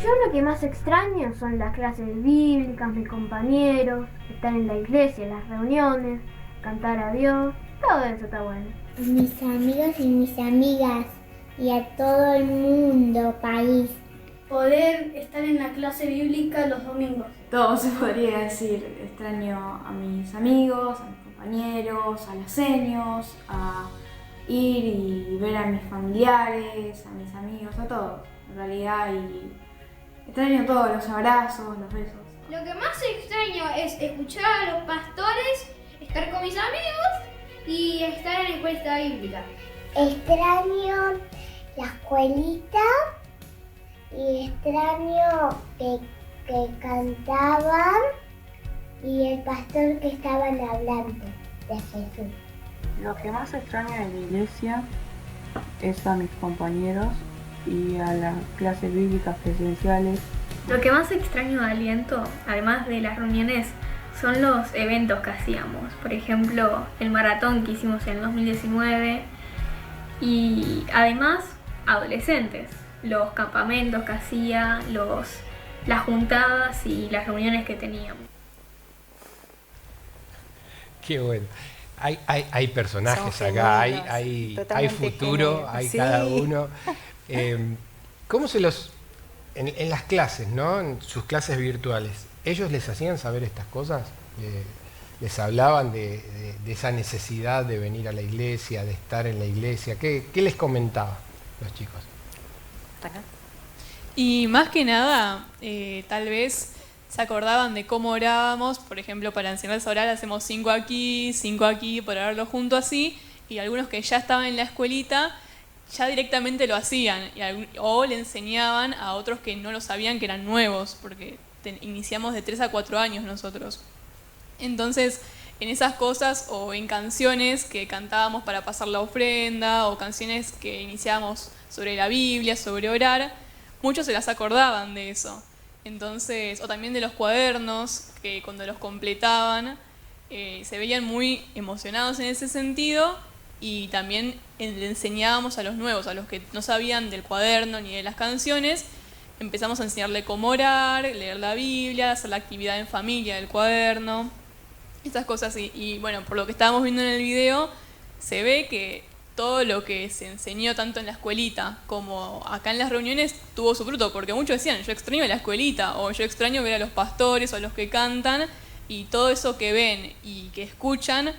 Yo lo que más extraño son las clases bíblicas, mis compañeros, estar en la iglesia, las reuniones, cantar a Dios, todo eso está bueno. Mis amigos y mis amigas y a todo el mundo, país. Poder estar en la clase bíblica los domingos. Todo se podría decir. Extraño a mis amigos, a mis compañeros, a los seños, a ir y ver a mis familiares, a mis amigos, a todos, en realidad. Y extraño todos los abrazos, los besos. Lo que más extraño es escuchar a los pastores, estar con mis amigos y estar en la escuela bíblica. Extraño la escuelita y extraño que cantaban y el pastor que estaban hablando de Jesús. Lo que más extraño de la iglesia es a mis compañeros y a las clases bíblicas presenciales. Lo que más extraño de Aliento, además de las reuniones, son los eventos que hacíamos. Por ejemplo, el maratón que hicimos en 2019 y además adolescentes, los campamentos que hacía, las juntadas y las reuniones que teníamos. Qué bueno. Hay personajes Son acá, genuinos, hay futuro, genuinos, hay sí. cada uno. ¿Cómo se los... En las clases, ¿no? En sus clases virtuales, ¿ellos les hacían saber estas cosas? ¿Les hablaban de esa necesidad de venir a la iglesia, de estar en la iglesia? ¿Qué les comentaban los chicos? Y más que nada, tal vez se acordaban de cómo orábamos. Por ejemplo, para enseñarles a orar hacemos 5 aquí, para orarlo junto así. Y algunos que ya estaban en la escuelita ya directamente lo hacían. O le enseñaban a otros que no lo sabían, que eran nuevos, porque iniciamos de 3 a 4 años nosotros. Entonces, en esas cosas o en canciones que cantábamos para pasar la ofrenda o canciones que iniciábamos sobre la Biblia, sobre orar, muchos se las acordaban de eso. Entonces, o también de los cuadernos, que cuando los completaban se veían muy emocionados en ese sentido, y también le enseñábamos a los nuevos, a los que no sabían del cuaderno ni de las canciones, empezamos a enseñarle cómo orar, leer la Biblia, hacer la actividad en familia del cuaderno, estas cosas. Y bueno, por lo que estábamos viendo en el video, se ve que todo lo que se enseñó tanto en la escuelita como acá en las reuniones tuvo su fruto, porque muchos decían, yo extraño la escuelita, o yo extraño ver a los pastores o a los que cantan, y todo eso que ven y que escuchan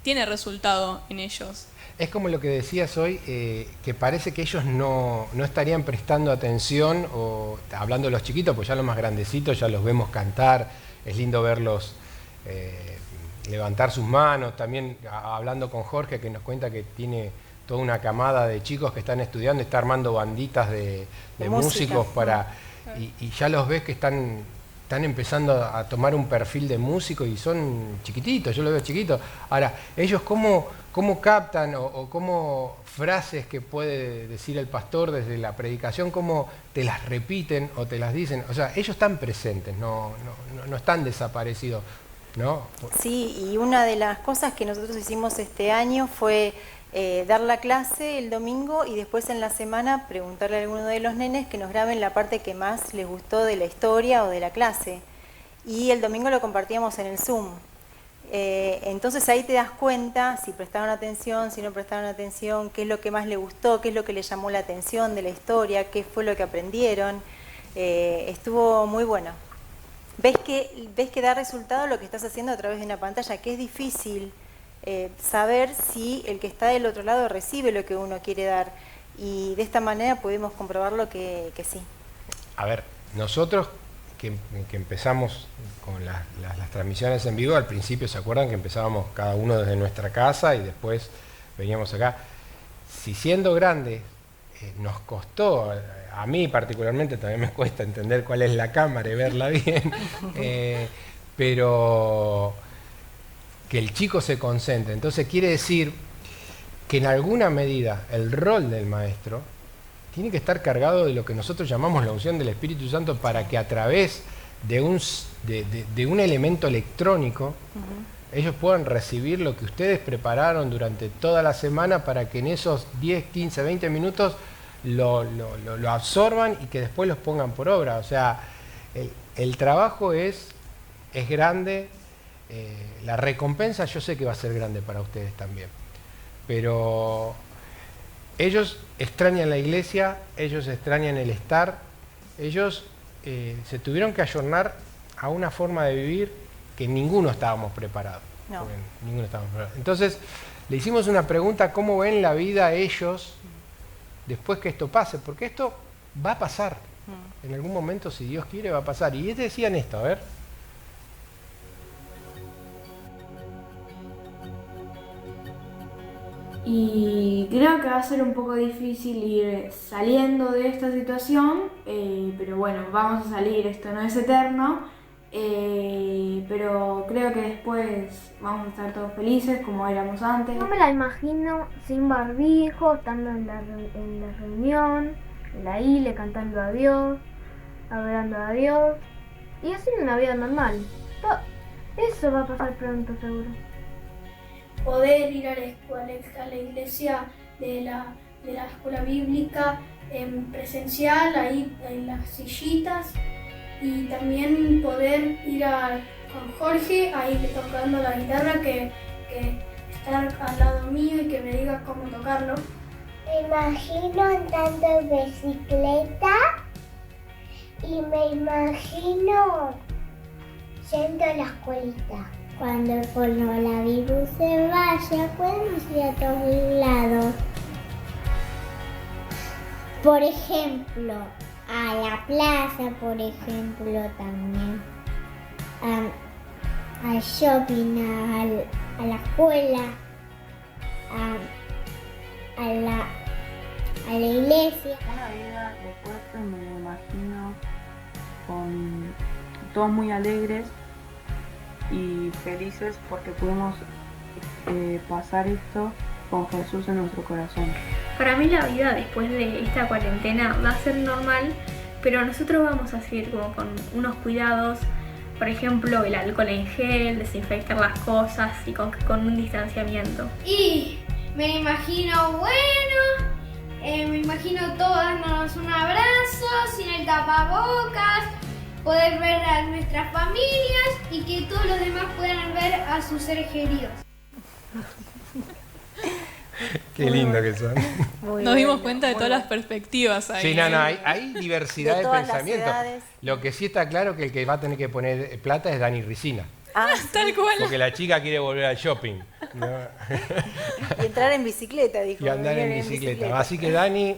tiene resultado en ellos. Es como lo que decías hoy, que parece que ellos no estarían prestando atención, o hablando de los chiquitos, pues ya los más grandecitos ya los vemos cantar, es lindo verlos levantar sus manos. También hablando con Jorge, que nos cuenta que tiene toda una camada de chicos que están estudiando, está armando banditas de músicos y ya los ves que están empezando a tomar un perfil de músico y son chiquititos, yo los veo chiquitos. Ahora, ellos cómo captan o cómo frases que puede decir el pastor desde la predicación, cómo te las repiten o te las dicen. O sea, ellos están presentes, no están desaparecidos, ¿no? Sí, y una de las cosas que nosotros hicimos este año fue dar la clase el domingo y después en la semana preguntarle a alguno de los nenes que nos graben la parte que más les gustó de la historia o de la clase. Y el domingo lo compartíamos en el Zoom. Entonces ahí te das cuenta si prestaron atención, si no prestaron atención, qué es lo que más les gustó, qué es lo que les llamó la atención de la historia, qué fue lo que aprendieron. Estuvo muy bueno. Ves que da resultado lo que estás haciendo a través de una pantalla, que es difícil saber si el que está del otro lado recibe lo que uno quiere dar, y de esta manera podemos comprobarlo que sí. A ver, nosotros que empezamos con las transmisiones en vivo, al principio se acuerdan que empezábamos cada uno desde nuestra casa y después veníamos acá. Si siendo grandes nos costó, a mí particularmente también me cuesta entender cuál es la cámara y verla bien, pero que el chico se concentre. Entonces quiere decir que en alguna medida el rol del maestro tiene que estar cargado de lo que nosotros llamamos la unción del Espíritu Santo, para que a través de un elemento electrónico ellos puedan recibir lo que ustedes prepararon durante toda la semana, para que en esos 10, 15, 20 minutos lo absorban y que después los pongan por obra. O sea, el trabajo es grande, la recompensa yo sé que va a ser grande para ustedes también. Pero ellos extrañan la iglesia, ellos extrañan el estar, ellos se tuvieron que ayornar a una forma de vivir que ninguno estábamos preparados. No. Ninguno estábamos preparados. Entonces, le hicimos una pregunta, ¿cómo ven la vida ellos después que esto pase? Porque esto va a pasar. En algún momento, si Dios quiere, va a pasar. Y ellos decían esto, a ver. Y creo que va a ser un poco difícil ir saliendo de esta situación, pero bueno, vamos a salir, esto no es eterno, pero creo que después vamos a estar todos felices como éramos antes. No me la imagino sin barbijo, estando en la reunión, en la isla, cantando a Dios, adorando a Dios y haciendo una vida normal. Eso va a pasar pronto, seguro. Poder ir a la iglesia de la escuela bíblica en presencial, ahí en las sillitas, y también poder ir con Jorge, ahí tocando la guitarra, que estar al lado mío y que me diga cómo tocarlo. Me imagino andando en bicicleta y me imagino yendo a la escuelita. Cuando el coronavirus se vaya, podemos ir a todos lados. Por ejemplo, a la plaza, por ejemplo, también. Al shopping, a la escuela, a la iglesia. Una vida después me imagino con todos muy alegres y felices porque pudimos pasar esto con Jesús en nuestro corazón. Para mí la vida después de esta cuarentena va a ser normal, pero nosotros vamos a seguir como con unos cuidados, por ejemplo el alcohol en gel, desinfectar las cosas y con un distanciamiento. Y me imagino, me imagino todos dándonos un abrazo, sin el tapabocas, poder ver a nuestras familias y que todos los demás puedan ver a sus seres queridos. Qué lindo que son. Nos dimos cuenta de todas las perspectivas ahí. Sí, no, hay diversidad de todas las pensamientos. edades. Lo que sí está claro que el que va a tener que poner plata es Dani Ricina. Tal cual. Porque la chica quiere volver al shopping, ¿no? Y entrar en bicicleta, dijo. Y andar en venir bicicleta. Así que Dani,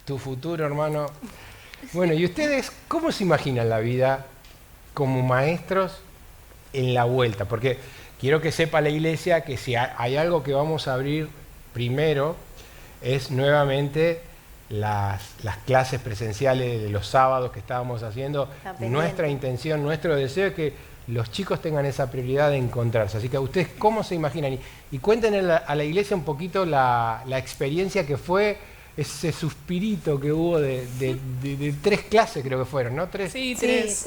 tu futuro, hermano. Bueno, ¿y ustedes cómo se imaginan la vida como maestros en la vuelta? Porque quiero que sepa la iglesia que si hay algo que vamos a abrir primero es nuevamente las clases presenciales de los sábados que estábamos haciendo. Nuestra intención, nuestro deseo es que los chicos tengan esa prioridad de encontrarse. Así que ustedes, ¿cómo se imaginan? Y cuéntenle a la iglesia un poquito la experiencia que fue, ese suspirito que hubo de 3 clases, creo que fueron, ¿no? Tres clases,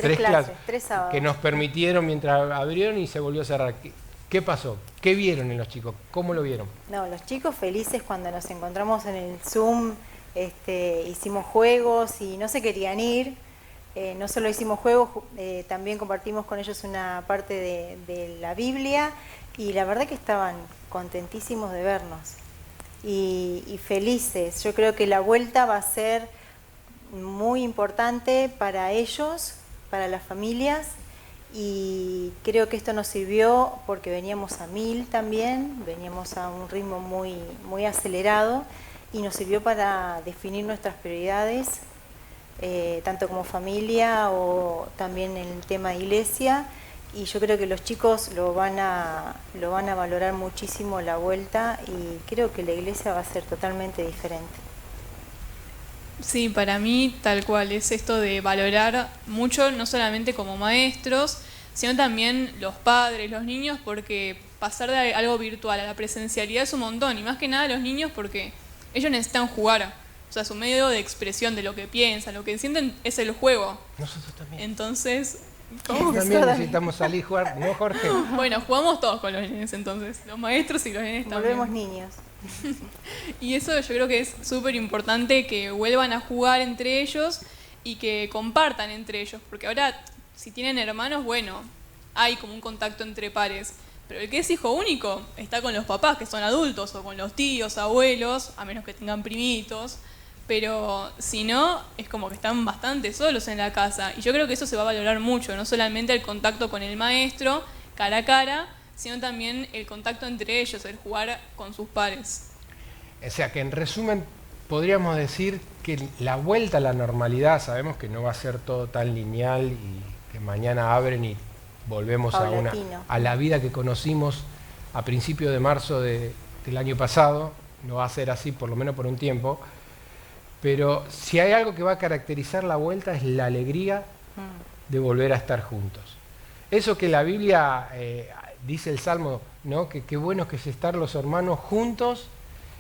3 sábados. que nos permitieron mientras abrieron y se volvió a cerrar. ¿Qué pasó? ¿Qué vieron en los chicos? ¿Cómo lo vieron? No, los chicos felices cuando nos encontramos en el Zoom, hicimos juegos y no se querían ir. No solo hicimos juegos, también compartimos con ellos una parte de la Biblia y la verdad que estaban contentísimos de vernos y felices. Yo creo que la vuelta va a ser muy importante para ellos, para las familias, y creo que esto nos sirvió porque veníamos a 1000 también, veníamos a un ritmo muy acelerado y nos sirvió para definir nuestras prioridades, tanto como familia o también en el tema de iglesia, y yo creo que los chicos lo van a valorar muchísimo la vuelta y creo que la iglesia va a ser totalmente diferente. Sí, para mí tal cual, es esto de valorar mucho, no solamente como maestros, sino también los padres, los niños, porque pasar de algo virtual a la presencialidad es un montón, y más que nada los niños porque ellos necesitan jugar, o sea, su medio de expresión de lo que piensan, lo que sienten es el juego. Nosotros también. Entonces, ¿cómo? También necesitamos salir a jugar, ¿no, Jorge? Bueno, jugamos todos con los nenes entonces, los maestros y los nenes también. Volvemos niños. Y eso yo creo que es súper importante, que vuelvan a jugar entre ellos y que compartan entre ellos, porque ahora si tienen hermanos, bueno, hay como un contacto entre pares, pero el que es hijo único está con los papás que son adultos o con los tíos, abuelos, a menos que tengan primitos, pero si no, es como que están bastante solos en la casa, y yo creo que eso se va a valorar mucho, no solamente el contacto con el maestro cara a cara, sino también el contacto entre ellos, el jugar con sus pares. O sea que en resumen podríamos decir que la vuelta a la normalidad, sabemos que no va a ser todo tan lineal y que mañana abren y volvemos a la vida que conocimos a principios de marzo del año pasado. No va a ser así por lo menos por un tiempo, pero si hay algo que va a caracterizar la vuelta es la alegría de volver a estar juntos. Eso que la Biblia dice el Salmo, ¿no? Que qué bueno que es estar los hermanos juntos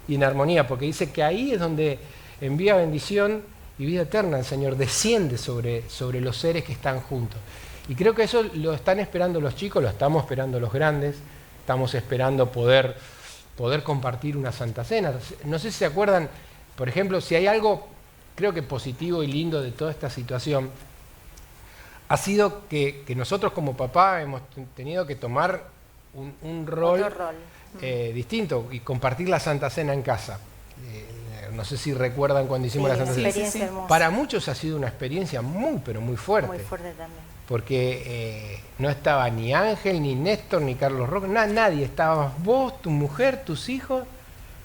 y en armonía, porque dice que ahí es donde envía bendición y vida eterna el Señor, desciende sobre los seres que están juntos. Y creo que eso lo están esperando los chicos, lo estamos esperando los grandes, estamos esperando poder compartir una Santa Cena. No sé si se acuerdan, por ejemplo, si hay algo, creo que positivo y lindo de toda esta situación, ha sido que nosotros como papá hemos tenido que tomar un rol distinto y compartir la Santa Cena en casa. No sé si recuerdan cuando hicimos la Santa Cena. Sí. Para muchos ha sido una experiencia muy, pero muy fuerte. Muy fuerte también. Porque no estaba ni Ángel, ni Néstor, ni Carlos Roque, nadie. Estabas vos, tu mujer, tus hijos,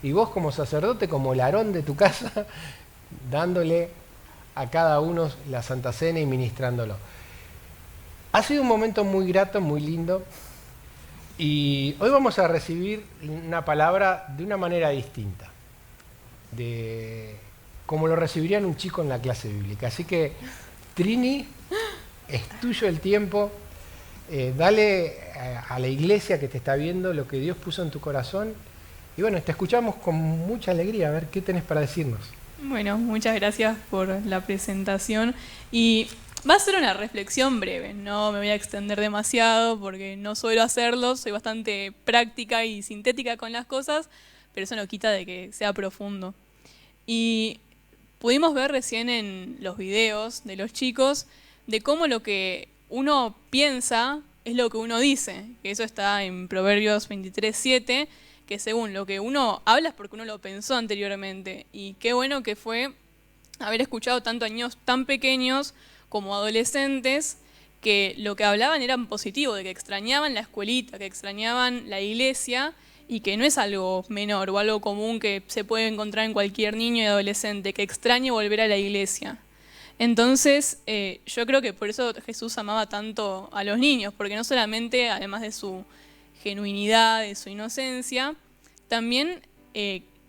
y vos como sacerdote, como el Aarón de tu casa, dándole a cada uno la Santa Cena y ministrándolo. Ha sido un momento muy grato, muy lindo, y hoy vamos a recibir una palabra de una manera distinta, como lo recibirían un chico en la clase bíblica. Así que, Trini, es tuyo el tiempo, dale a la iglesia que te está viendo lo que Dios puso en tu corazón, y bueno, te escuchamos con mucha alegría, a ver qué tenés para decirnos. Bueno, muchas gracias por la presentación, y va a ser una reflexión breve, no me voy a extender demasiado porque no suelo hacerlo, soy bastante práctica y sintética con las cosas, pero eso no quita de que sea profundo. Y pudimos ver recién en los videos de los chicos de cómo lo que uno piensa es lo que uno dice, que eso está en Proverbios 23:7, que según lo que uno habla es porque uno lo pensó anteriormente. Y qué bueno que fue haber escuchado tanto a niños tan pequeños como adolescentes que lo que hablaban era positivo, de que extrañaban la escuelita, que extrañaban la iglesia, y que no es algo menor o algo común que se puede encontrar en cualquier niño y adolescente, que extrañe volver a la iglesia. Entonces, yo creo que por eso Jesús amaba tanto a los niños, porque no solamente, además de su genuinidad, de su inocencia, también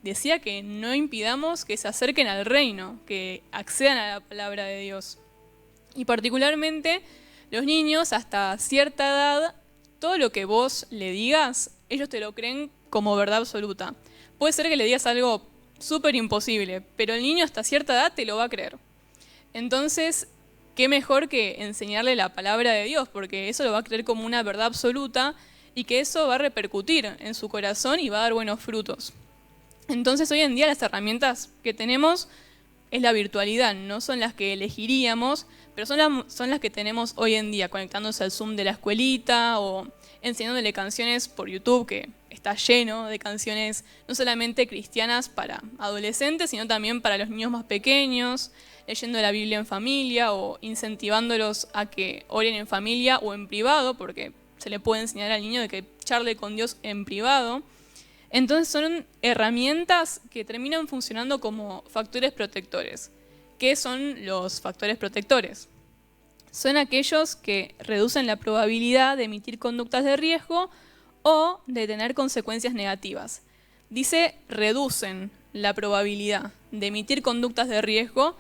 decía que no impidamos que se acerquen al reino, que accedan a la palabra de Dios. Y particularmente los niños, hasta cierta edad, todo lo que vos le digas, ellos te lo creen como verdad absoluta. Puede ser que le digas algo súper imposible, pero el niño hasta cierta edad te lo va a creer. Entonces, qué mejor que enseñarle la palabra de Dios, porque eso lo va a creer como una verdad absoluta y que eso va a repercutir en su corazón y va a dar buenos frutos. Entonces, hoy en día las herramientas que tenemos es la virtualidad, no son las que elegiríamos, pero son las que tenemos hoy en día, conectándose al Zoom de la escuelita o enseñándole canciones por YouTube, que está lleno de canciones no solamente cristianas para adolescentes, sino también para los niños más pequeños, leyendo la Biblia en familia o incentivándolos a que oren en familia o en privado, porque se le puede enseñar al niño de que charle con Dios en privado. Entonces son herramientas que terminan funcionando como factores protectores. ¿Qué son los factores protectores? Son aquellos que reducen la probabilidad de emitir conductas de riesgo o de tener consecuencias negativas. Dice reducen la probabilidad de emitir conductas de riesgo,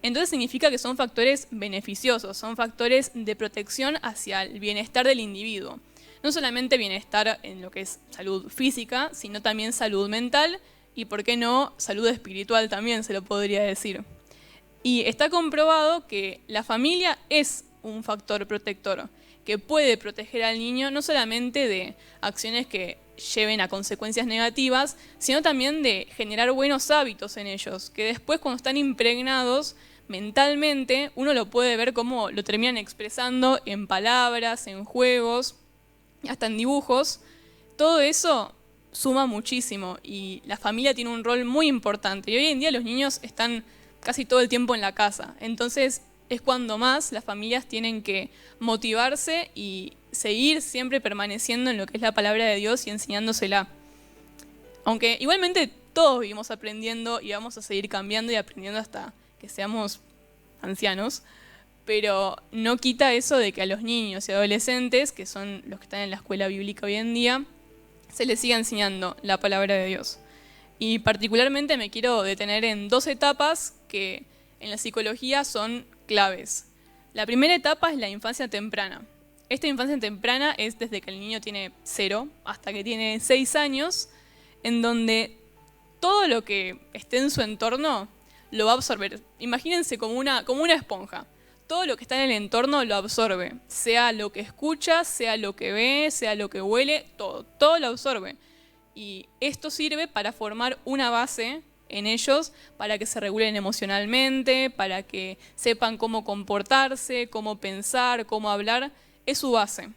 entonces significa que son factores beneficiosos, son factores de protección hacia el bienestar del individuo. No solamente bienestar en lo que es salud física, sino también salud mental y, ¿por qué no?, salud espiritual también se lo podría decir. Y está comprobado que la familia es un factor protector, que puede proteger al niño no solamente de acciones que lleven a consecuencias negativas, sino también de generar buenos hábitos en ellos, que después cuando están impregnados mentalmente, uno lo puede ver cómo lo terminan expresando en palabras, en juegos, hasta en dibujos. Todo eso suma muchísimo y la familia tiene un rol muy importante. Y hoy en día los niños están casi todo el tiempo en la casa, entonces es cuando más las familias tienen que motivarse y seguir siempre permaneciendo en lo que es la palabra de Dios y enseñándosela. Aunque igualmente todos vivimos aprendiendo y vamos a seguir cambiando y aprendiendo hasta que seamos ancianos, pero no quita eso de que a los niños y adolescentes, que son los que están en la escuela bíblica hoy en día, se les siga enseñando la palabra de Dios. Y particularmente me quiero detener en 2 etapas que en la psicología son claves. La primera etapa es la infancia temprana. Esta infancia temprana es desde que el niño tiene 0 hasta que tiene 6 años, en donde todo lo que esté en su entorno lo va a absorber. Imagínense como una esponja. Todo lo que está en el entorno lo absorbe, sea lo que escucha, sea lo que ve, sea lo que huele, todo lo absorbe. Y esto sirve para formar una base en ellos, para que se regulen emocionalmente, para que sepan cómo comportarse, cómo pensar, cómo hablar, es su base.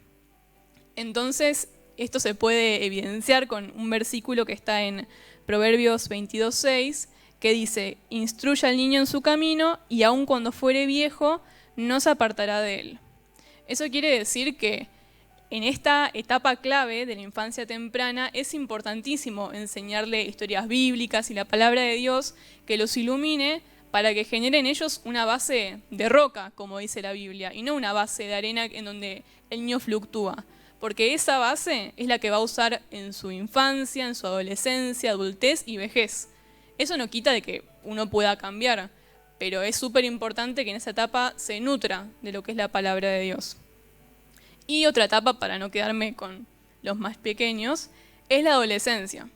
Entonces, esto se puede evidenciar con un versículo que está en Proverbios 22:6, que dice: instruye al niño en su camino, y aun cuando fuere viejo, no se apartará de él. Eso quiere decir que en esta etapa clave de la infancia temprana es importantísimo enseñarle historias bíblicas y la palabra de Dios que los ilumine para que genere en ellos una base de roca, como dice la Biblia, y no una base de arena en donde el niño fluctúa. Porque esa base es la que va a usar en su infancia, en su adolescencia, adultez y vejez. Eso no quita de que uno pueda cambiar, pero es súper importante que en esa etapa se nutra de lo que es la palabra de Dios. Y otra etapa, para no quedarme con los más pequeños, es la adolescencia.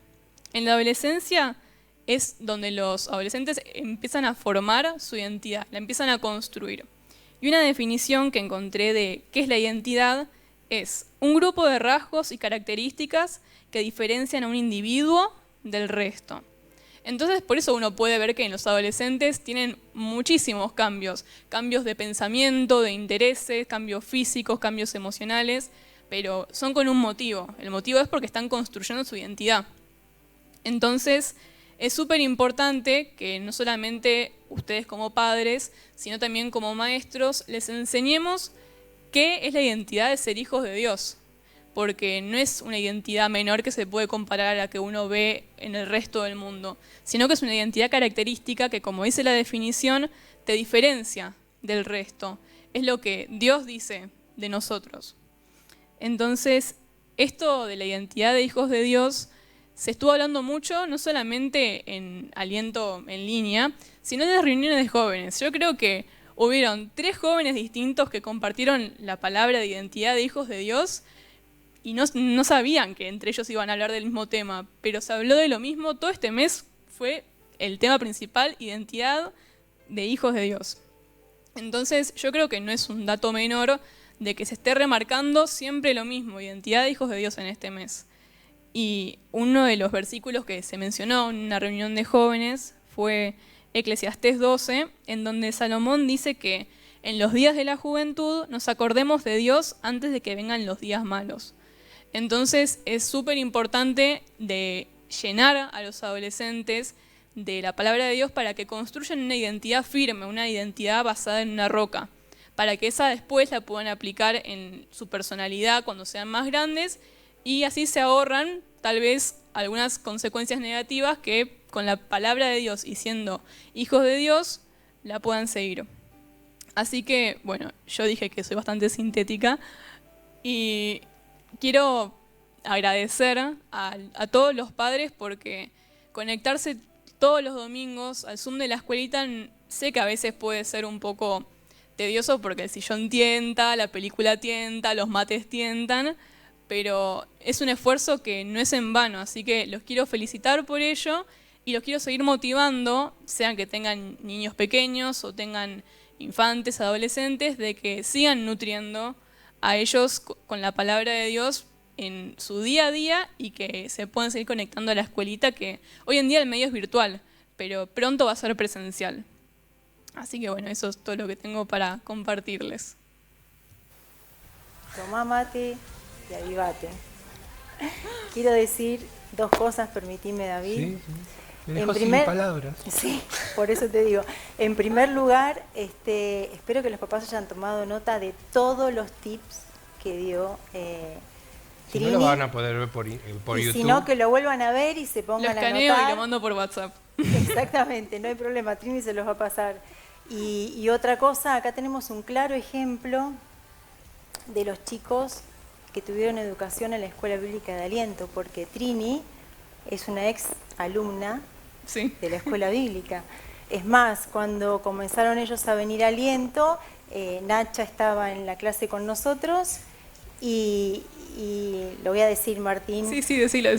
En la adolescencia es donde los adolescentes empiezan a formar su identidad, la empiezan a construir. Y una definición que encontré de qué es la identidad es un grupo de rasgos y características que diferencian a un individuo del resto. Entonces, por eso uno puede ver que en los adolescentes tienen muchísimos cambios de pensamiento, de intereses, cambios físicos, cambios emocionales, pero son con un motivo. El motivo es porque están construyendo su identidad. Entonces, es súper importante que no solamente ustedes como padres, sino también como maestros, les enseñemos qué es la identidad de ser hijos de Dios. Porque no es una identidad menor que se puede comparar a la que uno ve en el resto del mundo, sino que es una identidad característica que, como dice la definición, te diferencia del resto. Es lo que Dios dice de nosotros. Entonces, esto de la identidad de hijos de Dios se estuvo hablando mucho, no solamente en Aliento en línea, sino en las reuniones de jóvenes. Yo creo que hubieron 3 jóvenes distintos que compartieron la palabra de identidad de hijos de Dios, y no sabían que entre ellos iban a hablar del mismo tema, pero se habló de lo mismo. Todo este mes fue el tema principal, identidad de hijos de Dios. Entonces yo creo que no es un dato menor de que se esté remarcando siempre lo mismo, identidad de hijos de Dios en este mes. Y uno de los versículos que se mencionó en una reunión de jóvenes fue Eclesiastés 12, en donde Salomón dice que en los días de la juventud nos acordemos de Dios antes de que vengan los días malos. Entonces es súper importante de llenar a los adolescentes de la palabra de Dios para que construyan una identidad firme, una identidad basada en una roca, para que esa después la puedan aplicar en su personalidad cuando sean más grandes y así se ahorran tal vez algunas consecuencias negativas que con la palabra de Dios y siendo hijos de Dios la puedan seguir. Así que, bueno, yo dije que soy bastante sintética y quiero agradecer a todos los padres porque conectarse todos los domingos al Zoom de la escuelita, sé que a veces puede ser un poco tedioso porque el sillón tienta, la película tienta, los mates tientan, pero es un esfuerzo que no es en vano, así que los quiero felicitar por ello y los quiero seguir motivando, sean que tengan niños pequeños o tengan infantes, adolescentes, de que sigan nutriendo a ellos con la palabra de Dios en su día a día y que se puedan seguir conectando a la escuelita, que hoy en día el medio es virtual, pero pronto va a ser presencial. Así que bueno, eso es todo lo que tengo para compartirles. Tomá mate y avivate. Quiero decir 2 cosas, permitime, David. Sí, sí. Me dejó sin palabras. Sí, por eso te digo. En primer lugar, espero que los papás hayan tomado nota de todos los tips que dio Si Trini. no lo van a poder ver por Y YouTube. si no, que lo vuelvan a ver y se Lo pongan a escaneo anotar. y lo mando por WhatsApp. Exactamente, no hay problema, Trini se los va a pasar. Y otra cosa, acá tenemos un claro ejemplo de los chicos que tuvieron educación en la Escuela Bíblica de Aliento, porque Trini es una ex alumna Sí. de la Escuela Bíblica. Es más, cuando comenzaron ellos a venir a Aliento, Nacha estaba en la clase con nosotros y lo voy a decir, Martín. Sí, decilo.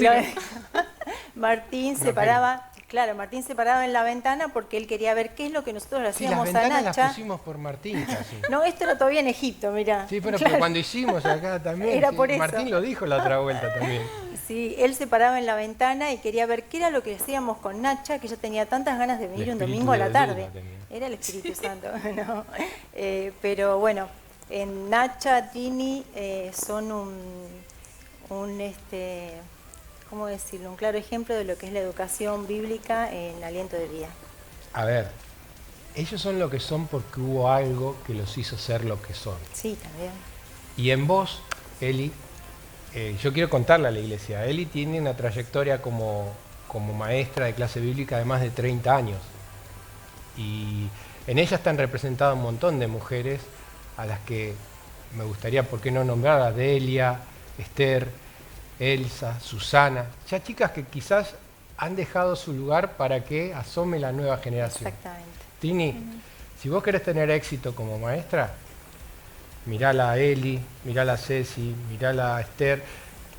Martín No, se paraba, claro, Martín se paraba en la ventana porque él quería ver qué es lo que nosotros le Sí, las hacíamos a ventanas Nacha. las pusimos por Martín casi. No, esto era todavía en Egipto, mirá. Sí, pero Claro. cuando hicimos acá también. Era sí. por eso. Martín lo dijo la otra vuelta también. Sí, él se paraba en la ventana y quería ver qué era lo que hacíamos con Nacha, que ella tenía tantas ganas de venir un espíritu domingo a la de tarde. duda tenía. Era el Espíritu Santo, ¿no? Pero bueno, en Nacha, Trini son ¿cómo decirlo? Un claro ejemplo de lo que es la educación bíblica en Aliento de Vida. A ver, ellos son lo que son porque hubo algo que los hizo ser lo que son. Sí, también. Y en vos, Eli, yo quiero contarle a la iglesia, Eli tiene una trayectoria como maestra de clase bíblica de más de 30 años. Y en ella están representadas un montón de mujeres a las que me gustaría, ¿por qué no nombrar? A Delia, Esther, Elsa, Susana, ya chicas que quizás han dejado su lugar para que asome la nueva generación. Exactamente. Tini, si vos querés tener éxito como maestra, mirala a Eli, mirala a Ceci, mirala a Esther,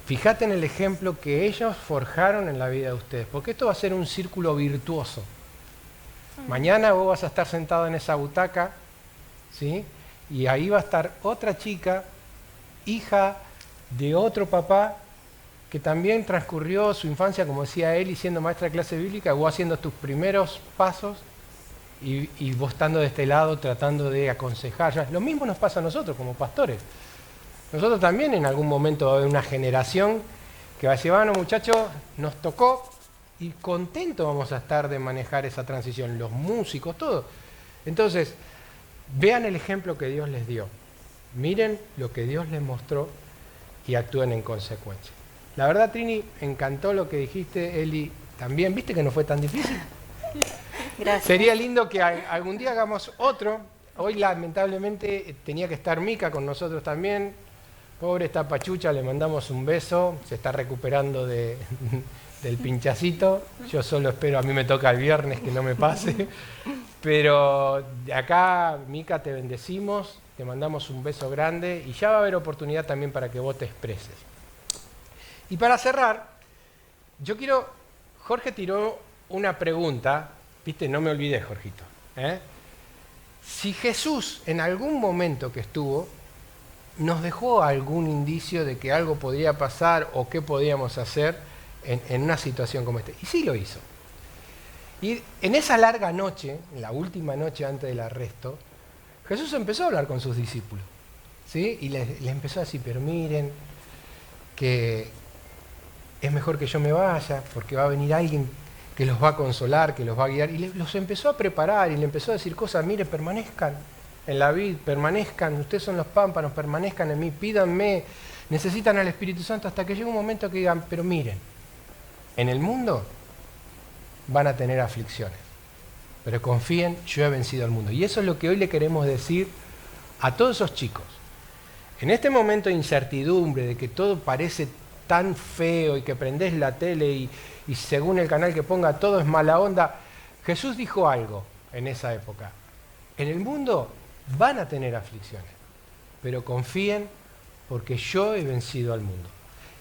fíjate en el ejemplo que ellos forjaron en la vida de ustedes, porque esto va a ser un círculo virtuoso. Mañana vos vas a estar sentado en esa butaca, ¿sí? Y ahí va a estar otra chica, hija de otro papá, que también transcurrió su infancia, como decía Eli, siendo maestra de clase bíblica, vos haciendo tus primeros pasos y vos estando de este lado tratando de aconsejar. Ya, lo mismo nos pasa a nosotros como pastores. Nosotros también en algún momento va a haber una generación que va a decir, bueno muchachos, nos tocó y contentos vamos a estar de manejar esa transición, los músicos, todo. Entonces, vean el ejemplo que Dios les dio, miren lo que Dios les mostró y actúen en consecuencia. La verdad, Trini, encantó lo que dijiste, Eli también. ¿Viste que no fue tan difícil? Gracias. Sería lindo que algún día hagamos otro. Hoy lamentablemente tenía que estar Mica con nosotros también. Pobre esta pachucha, le mandamos un beso. Se está recuperando del pinchacito. Yo solo espero, a mí me toca el viernes que no me pase. Pero de acá, Mica, te bendecimos, te mandamos un beso grande y ya va a haber oportunidad también para que vos te expreses. Y para cerrar, yo quiero, Jorge tiró una pregunta, viste, no me olvidé, Jorgito. Si Jesús en algún momento que estuvo, nos dejó algún indicio de que algo podría pasar o qué podíamos hacer en una situación como esta. Y sí lo hizo. Y en esa larga noche, en la última noche antes del arresto, Jesús empezó a hablar con sus discípulos, ¿sí? Y les empezó a decir, pero miren, que es mejor que yo me vaya, porque va a venir alguien que los va a consolar, que los va a guiar. Y los empezó a preparar y le empezó a decir cosas, miren, permanezcan en la vid, permanezcan, ustedes son los pámpanos, permanezcan en mí, pídanme, necesitan al Espíritu Santo hasta que llegue un momento que digan, pero miren, en el mundo van a tener aflicciones, pero confíen, yo he vencido al mundo. Y eso es lo que hoy le queremos decir a todos esos chicos. En este momento de incertidumbre, de que todo parece tan feo y que prendés la tele y según el canal que ponga todo es mala onda, Jesús dijo algo en esa época. En el mundo van a tener aflicciones, pero confíen porque yo he vencido al mundo.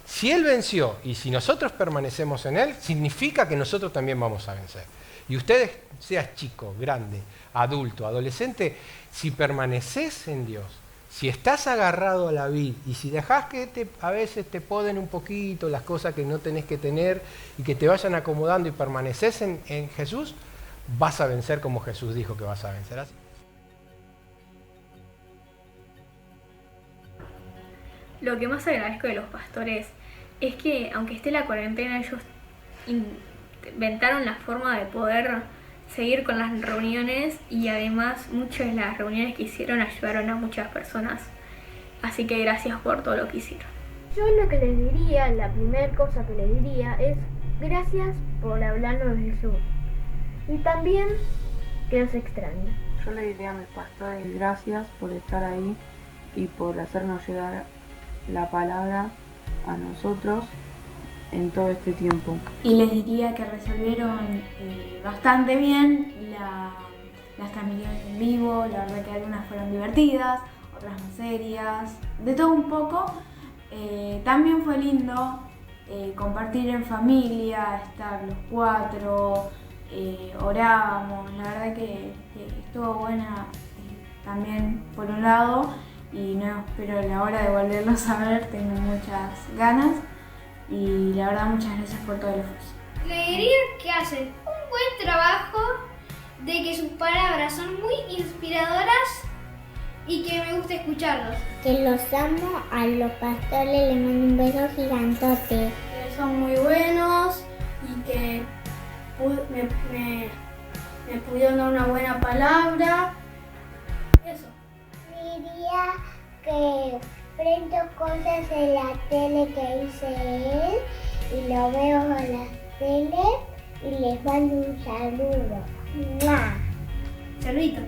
Si Él venció y si nosotros permanecemos en Él, significa que nosotros también vamos a vencer. Y ustedes, seas chico, grande, adulto, adolescente, si permaneces en Dios, Si estás agarrado a la vid y si dejás que a veces te poden un poquito las cosas que no tenés que tener y que te vayan acomodando y permaneces en Jesús, vas a vencer como Jesús dijo que vas a vencer. Lo que más agradezco de los pastores es que, aunque esté la cuarentena, ellos inventaron la forma de poder seguir con las reuniones y además muchas de las reuniones que hicieron ayudaron a muchas personas. Así que gracias por todo lo que hicieron. Yo lo que les diría, la primera cosa que les diría es gracias por hablarnos de Jesús. Y también que los extraño. Yo le diría a mis pastores gracias por estar ahí y por hacernos llegar la palabra a nosotros en todo este tiempo. Y les diría que resolvieron bastante bien las transmisiones en vivo. La verdad que algunas fueron divertidas, otras más serias, de todo un poco. También fue lindo compartir en familia, estar los cuatro, orábamos. La verdad que estuvo buena también por un lado, y no espero la hora de volverlos a ver, tengo muchas ganas. Y la verdad, muchas gracias por todo el esfuerzo. Le diría que hacen un buen trabajo, de que sus palabras son muy inspiradoras y que me gusta escucharlos. Que los amo, a los pastores les mando un beso gigantote. Que son muy buenos y que me pudieron dar una buena palabra. Eso. Diría que prendo cosas en la tele que hice él y lo veo en la tele y les mando un saludo. ¡Mua! Saludito.